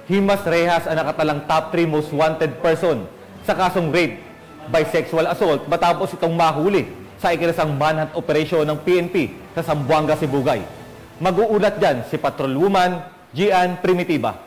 Himas Rehas ang nakatalang top 3 most wanted person sa kasong rape by sexual assault matapos itong mahuli sa ikinasang manhunt operation ng PNP sa Zamboanga, Sibugay. Mag-uulat dyan si Patrolwoman Gian Primitiva.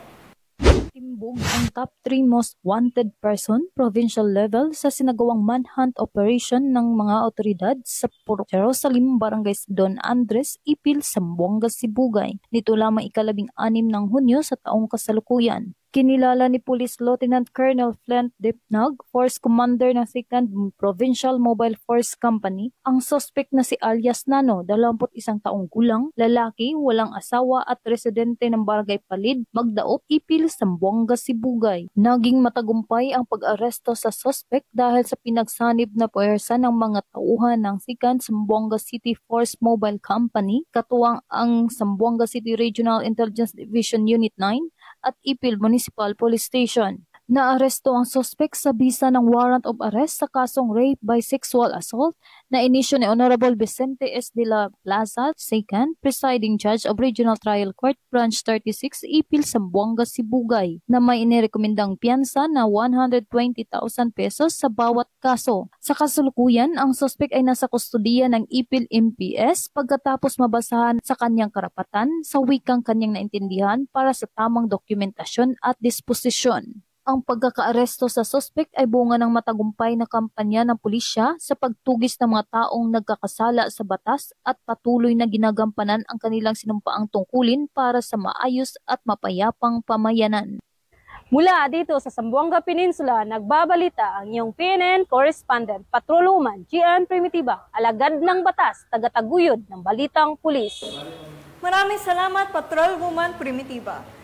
Timbog ang top 3 most wanted person provincial level sa sinagawang manhunt operation ng mga otoridad sa Puro Jerusalem, Barangay Don Andres, Ipil, Zamboanga, Sibugay. Nito lamang ika-16 ng Hunyo sa taong kasalukuyan. Kinilala ni Police Lieutenant Colonel Flint Dipnag, Force Commander ng 2nd Provincial Mobile Force Company, ang suspect na si alias Nano, 21 taong gulang, lalaki, walang asawa at residente ng Barangay Palid, Magdaop, Ipil, Zamboanga, Sibugay. Naging matagumpay ang pag-aresto sa suspect dahil sa pinagsanib na puwersa ng mga tauhan ng 2nd Zamboanga City Force Mobile Company, katuwang ang Zamboanga City Regional Intelligence Division Unit 9, at Ipil Municipal Police Station. Naaresto ang suspect sa bisa ng warrant of arrest sa kasong rape by sexual assault na inisyo ni Honorable Vicente S. de la Plaza, 2nd Presiding Judge of Regional Trial Court, Branch 36, Ipil, Zamboanga, Sibugay, na may inirekomendang piyansa na 120,000 pesos sa bawat kaso. Sa kasulukuyan, ang suspect ay nasa kustodiya ng Ipil MPS pagkatapos mabasahan sa kanyang karapatan sa wikang kanyang naintindihan para sa tamang dokumentasyon at disposisyon. Ang pagkakaaresto sa suspect ay bunga ng matagumpay na kampanya ng pulisya sa pagtugis ng mga taong nagkakasala sa batas at patuloy na ginagampanan ang kanilang sinumpaang tungkulin para sa maayos at mapayapang pamayanan. Mula dito sa Zamboanga Peninsula, nagbabalita ang iyong PNN correspondent, Patrolwoman Gian Primitiva, alagad ng batas, tagataguyod ng balitang pulis. Maraming salamat, Patrolwoman Primitiva.